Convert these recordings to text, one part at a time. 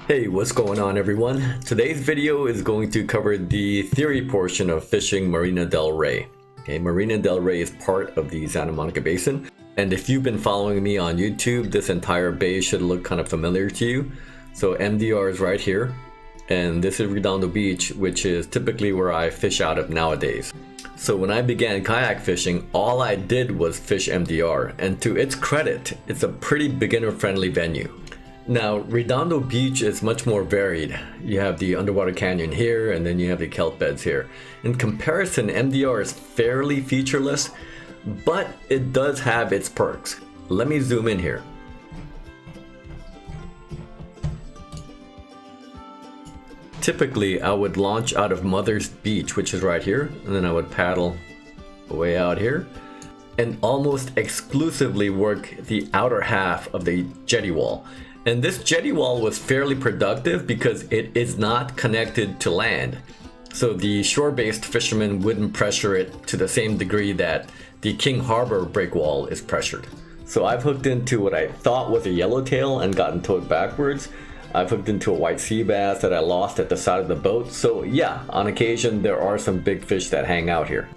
Hey, what's going on everyone? Today's video is going to cover the theory portion of fishing Marina del Rey. Okay, Marina del Rey is part of the Santa Monica Basin, and if you've been following me on YouTube, this entire bay should look kind of familiar to you. So MDR is right here, and this is Redondo Beach, which is typically where I fish out of nowadays. So when I began kayak fishing, all I did was fish MDR, and to its credit, it's a pretty beginner-friendly venue. Now, Redondo Beach is much more varied. You have the underwater canyon here, and then you have the kelp beds here. In comparison, MDR is fairly featureless, but it does have its perks. Let me zoom in here. Typically, I would launch out of Mother's Beach, which is right here, and then I would paddle way out here, and almost exclusively work the outer half of the jetty wall. And this jetty wall was fairly productive because it is not connected to land. So the shore-based fishermen wouldn't pressure it to the same degree that the King Harbor breakwall is pressured. So I've hooked into what I thought was a yellowtail and gotten towed backwards. I've hooked into a white sea bass that I lost at the side of the boat. So yeah, on occasion there are some big fish that hang out here.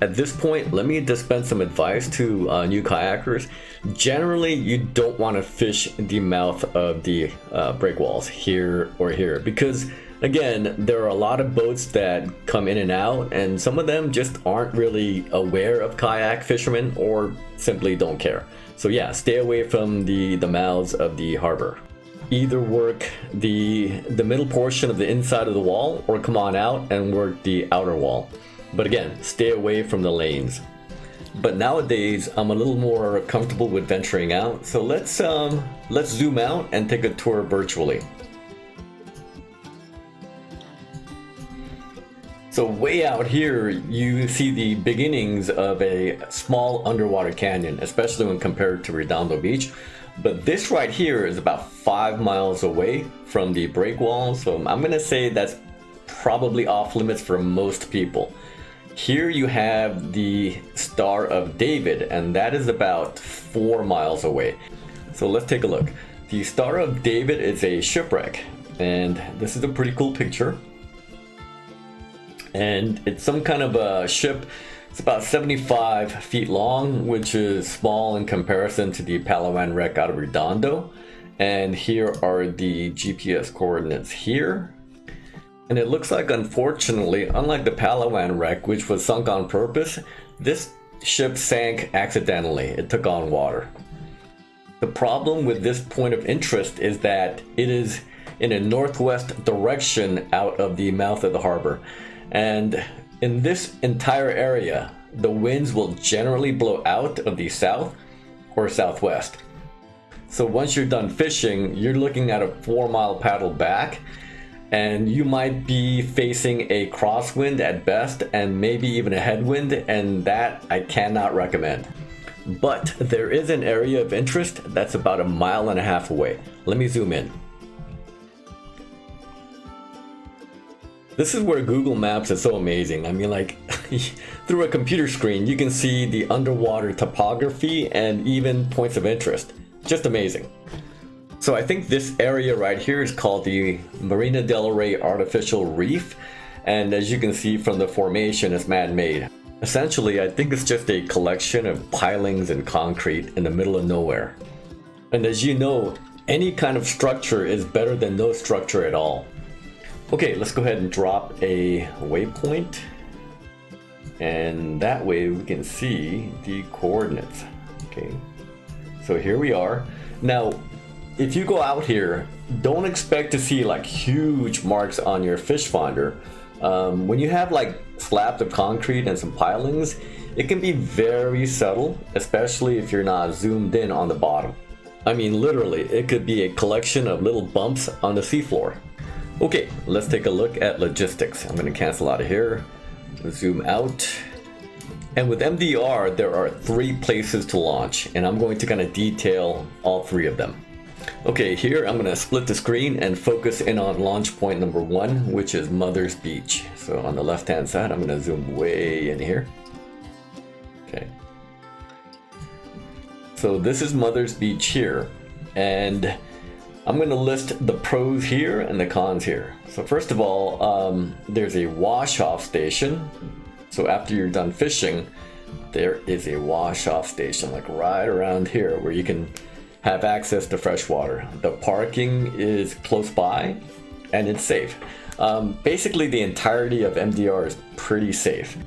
At this point, let me dispense some advice to new kayakers. Generally, you don't want to fish the mouth of the breakwalls here or here because, again, there are a lot of boats that come in and out, and some of them just aren't really aware of kayak fishermen or simply don't care. So yeah, stay away from the mouths of the harbor. Either work the middle portion of the inside of the wall or come on out and work the outer wall. But again, stay away from the lanes. But nowadays, I'm a little more comfortable with venturing out. So let's zoom out and take a tour virtually. So way out here, you see the beginnings of a small underwater canyon, especially when compared to Redondo Beach. But this right here is about 5 miles away from the breakwall. So I'm gonna say that's probably off limits for most people. Here you have the Star of David, and that is about 4 miles away. So let's take a look. The Star of David is a shipwreck, and this is a pretty cool picture. And it's some kind of a ship. It's about 75 feet long, which is small in comparison to the Palawan wreck out of Redondo. And here are the GPS coordinates here. And it looks like, unfortunately, unlike the Palawan wreck, which was sunk on purpose, this ship sank accidentally. It took on water. The problem with this point of interest is that it is in a northwest direction out of the mouth of the harbor. And in this entire area, the winds will generally blow out of the south or southwest. So once you're done fishing, you're looking at a 4-mile paddle back, and you might be facing a crosswind at best and maybe even a headwind, and that I cannot recommend. But there is an area of interest that's about 1.5 miles away. Let me zoom in. This is where Google Maps is so amazing. I mean, like, through a computer screen, you can see the underwater topography and even points of interest. Just amazing. So I think this area right here is called the Marina del Rey Artificial Reef. And as you can see from the formation, it's man-made. Essentially, I think it's just a collection of pilings and concrete in the middle of nowhere. And as you know, any kind of structure is better than no structure at all. Okay, let's go ahead and drop a waypoint. And that way we can see the coordinates. Okay, so here we are. Now, if you go out here, don't expect to see like huge marks on your fish finder. When you have like slabs of concrete and some pilings, it can be very subtle, especially if you're not zoomed in on the bottom. I mean, literally, it could be a collection of little bumps on the seafloor. Okay, let's take a look at logistics. I'm gonna cancel out of here, zoom out. And with MDR, there are 3 places to launch, and I'm going to kind of detail all 3 of them. Okay, here I'm gonna split the screen and focus in on launch point number 1, which is Mother's Beach. So on the left-hand side, I'm gonna zoom way in here. Okay. So this is Mother's Beach here, and I'm going to list the pros here and the cons here. So first of all, there's a wash-off station. So after you're done fishing, there is a wash-off station like right around here where you can have access to fresh water. The parking is close by and it's safe. Basically the entirety of MDR is pretty safe.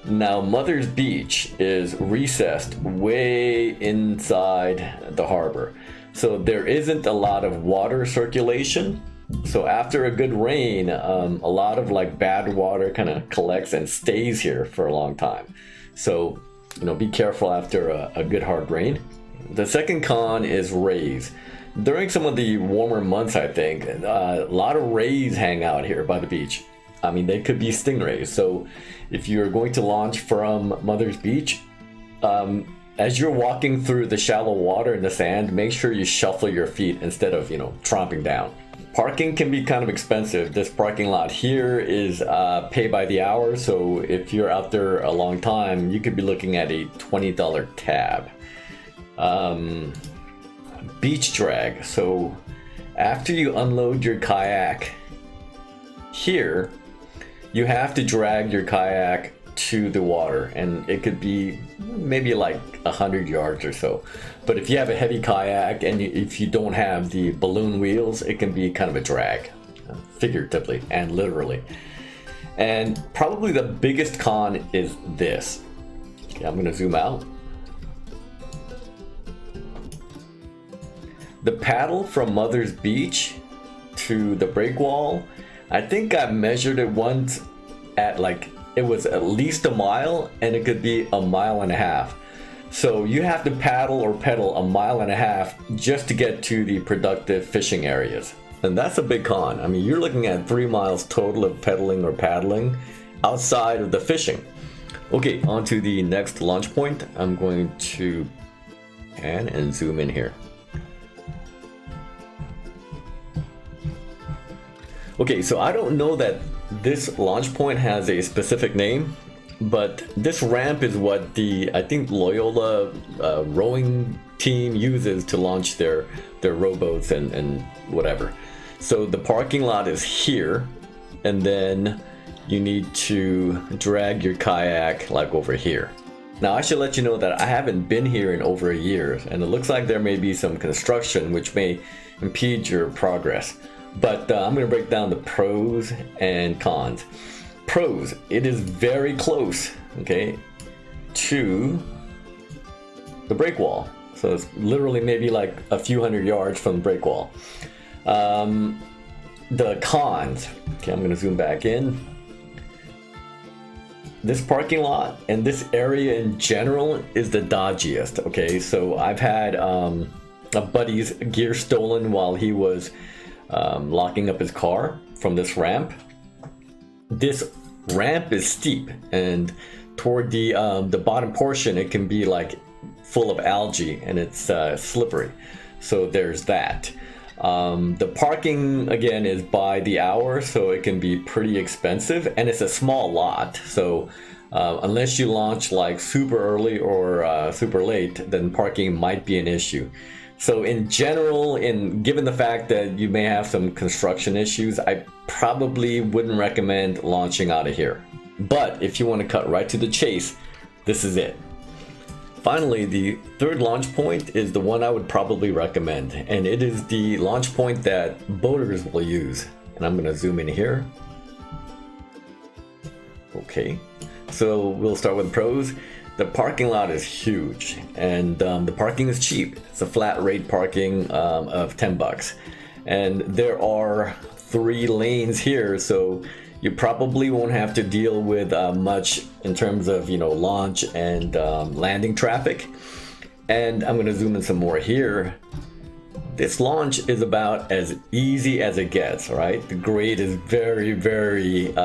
Now Mother's Beach is recessed way inside the harbor. So there isn't a lot of water circulation. So after a good rain, a lot of like bad water kind of collects and stays here for a long time. So, you know, be careful after a good hard rain. The second con is rays. During some of the warmer months, I think, a lot of rays hang out here by the beach. I mean, they could be stingrays. So if you're going to launch from Mother's Beach, as you're walking through the shallow water in the sand, make sure you shuffle your feet instead of, you know, tromping down. Parking can be kind of expensive. This parking lot here is pay by the hour. So if you're out there a long time, you could be looking at a $20 tab. Beach drag. So after you unload your kayak here, you have to drag your kayak to the water, and it could be maybe like 100 yards or so. But if you have a heavy kayak and if you don't have the balloon wheels, it can be kind of a drag, figuratively and literally. And probably the biggest con is this. Okay, I'm gonna zoom out. The paddle from Mother's Beach to the break wall, I think I measured it once at like, it was at least a mile, and it could be a mile and a half. So you have to paddle or pedal a mile and a half just to get to the productive fishing areas. And that's a big con. I mean, you're looking at 3 miles total of pedaling or paddling outside of the fishing. Okay, on to the next launch point. I'm going to pan and zoom in here. Okay, so I don't know that this launch point has a specific name, but this ramp is what the, I think, Loyola rowing team uses to launch their rowboats and whatever. So the parking lot is here, and then you need to drag your kayak like over here. Now I should let you know that I haven't been here in over a year, and it looks like there may be some construction which may impede your progress. But I'm going to break down the pros and cons. Pros, it is very close, okay, to the break wall. So it's literally maybe like a few hundred yards from the break wall. The cons, okay, I'm going to zoom back in. This parking lot and this area in general is the dodgiest, okay? So I've had a buddy's gear stolen while he was locking up his car from this ramp. This ramp is steep, and toward the bottom portion it can be like full of algae, and it's slippery. So there's that. The parking again is by the hour, so it can be pretty expensive, and it's a small lot. So unless you launch like super early or super late, then parking might be an issue. So in general, given the fact that you may have some construction issues, I probably wouldn't recommend launching out of here. But if you want to cut right to the chase, this is it. Finally, the third launch point is the one I would probably recommend, and it is the launch point that boaters will use. And I'm going to zoom in here. Okay, so we'll start with pros. The parking lot is huge, and the parking is cheap. It's a flat rate parking of $10. And there are 3 lanes here, so you probably won't have to deal with much in terms of, you know, launch and landing traffic. And I'm going to zoom in some more here. This launch is about as easy as it gets, right? The grade is very, very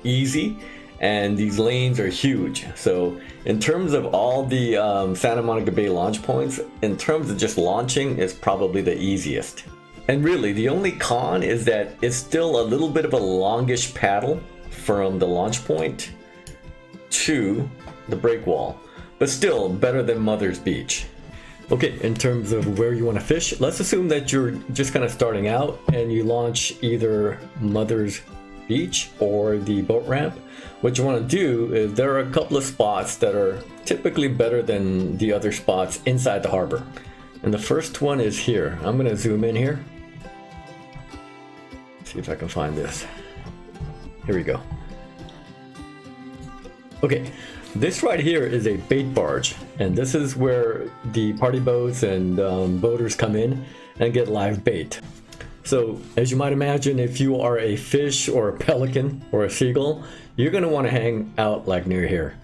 easy. And these lanes are huge. So in terms of all the Santa Monica Bay launch points, in terms of just launching, it's probably the easiest. And really, the only con is that it's still a little bit of a longish paddle from the launch point to the break wall, but still better than Mother's Beach. Okay, in terms of where you want to fish, let's assume that you're just kind of starting out and you launch either Mother's Beach or the boat ramp. What you want to do is there are a couple of spots that are typically better than the other spots inside the harbor. And the first one is here. I'm going to zoom in here. See if I can find this. Here we go. Okay, this right here is a bait barge, and this is where the party boats and boaters come in and get live bait. So as you might imagine, if you are a fish or a pelican or a seagull, you're going to want to hang out like near here.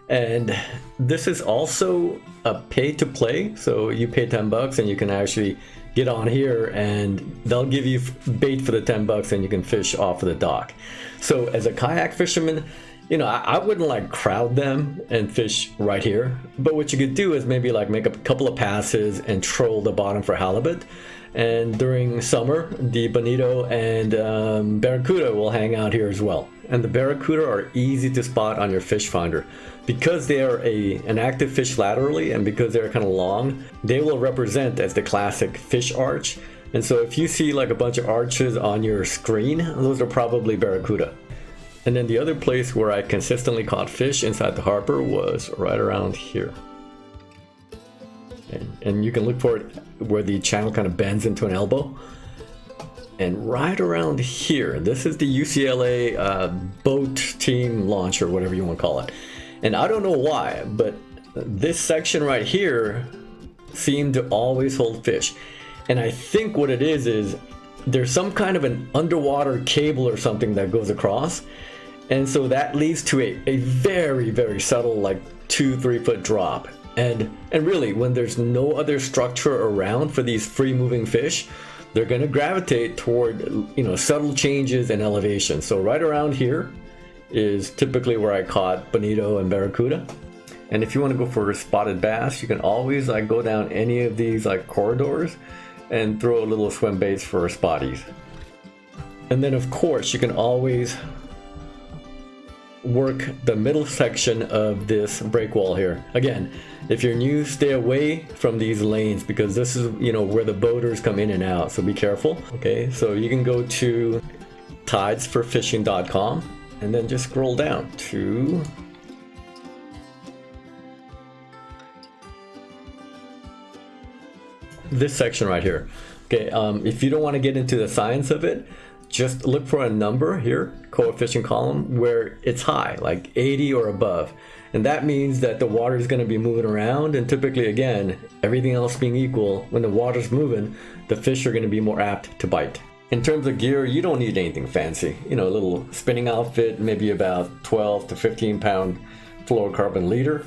And this is also a pay to play, so you pay 10 bucks and you can actually get on here and they'll give you bait for the 10 bucks and you can fish off of the dock. So as a kayak fisherman, you know, I wouldn't like crowd them and fish right here, but what you could do is maybe like make a couple of passes and troll the bottom for halibut. And during summer, the bonito and barracuda will hang out here as well. And the barracuda are easy to spot on your fish finder because they are an active fish laterally, and because they're kind of long, they will represent as the classic fish arch. And so if you see like a bunch of arches on your screen, those are probably barracuda. And then the other place where I consistently caught fish inside the harbor was right around here. And you can look for it where the channel kind of bends into an elbow. And right around here, this is the UCLA boat team launch, or whatever you want to call it. And I don't know why, but this section right here seemed to always hold fish. And I think what it is there's some kind of an underwater cable or something that goes across. And so that leads to a very, very subtle, like 2-3 foot drop. And really, when there's no other structure around for these free moving fish, they're going to gravitate toward, you know, subtle changes in elevation. So right around here is typically where I caught bonito and barracuda. And if you want to go for spotted bass, you can always like go down any of these like corridors and throw a little swim baits for spotties. And then of course you can always work the middle section of this break wall here. Again, if you're new, stay away from these lanes because this is, you know, where the boaters come in and out, so be careful. Okay, so you can go to tidesforfishing.com and then just scroll down to this section right here. Okay, if you don't want to get into the science of it, just look for a number here, coefficient column, where it's high, like 80 or above. And that means that the water is going to be moving around, and typically, again, everything else being equal, when the water's moving, the fish are going to be more apt to bite. In terms of gear, you don't need anything fancy. You know, a little spinning outfit, maybe about 12 to 15 pound fluorocarbon leader.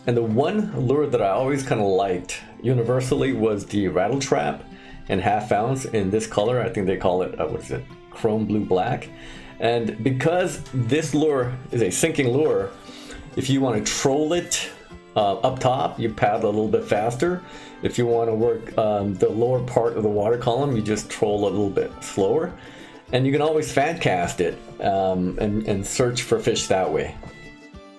And the one lure that I always kind of liked universally was the rattle trap and half ounce in this color. I think they call it, what is it? Chrome blue black. And because this lure is a sinking lure, if you want to troll it up top, you paddle a little bit faster. If you want to work the lower part of the water column, you just troll a little bit slower. And you can always fan cast it and search for fish that way.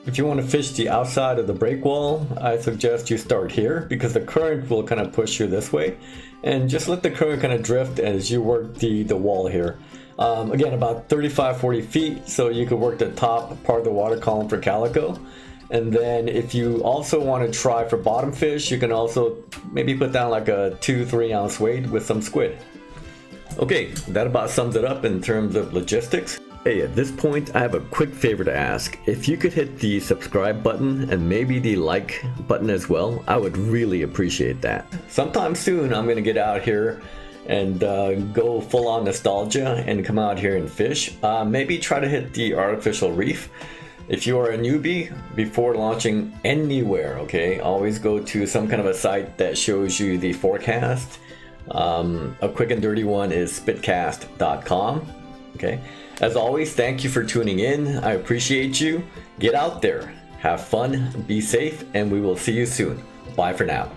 If you want to fish the outside of the break wall, I suggest you start here because the current will kind of push you this way. And just let the current kind of drift as you work the wall here. Again, about 35-40 feet, so you could work the top part of the water column for calico. And then if you also want to try for bottom fish, you can also maybe put down like a 2-3 ounce weight with some squid. Okay, that about sums it up in terms of logistics. Hey, at this point, I have a quick favor to ask. If you could hit the subscribe button and maybe the like button as well, I would really appreciate that. Sometime soon, I'm gonna get out here and go full on nostalgia and come out here and fish. Maybe try to hit the artificial reef. If you are a newbie, before launching anywhere, okay, always go to some kind of a site that shows you the forecast. A quick and dirty one is spitcast.com. Okay. As always, thank you for tuning in. I appreciate you. Get out there, have fun, be safe, and we will see you soon. Bye for now.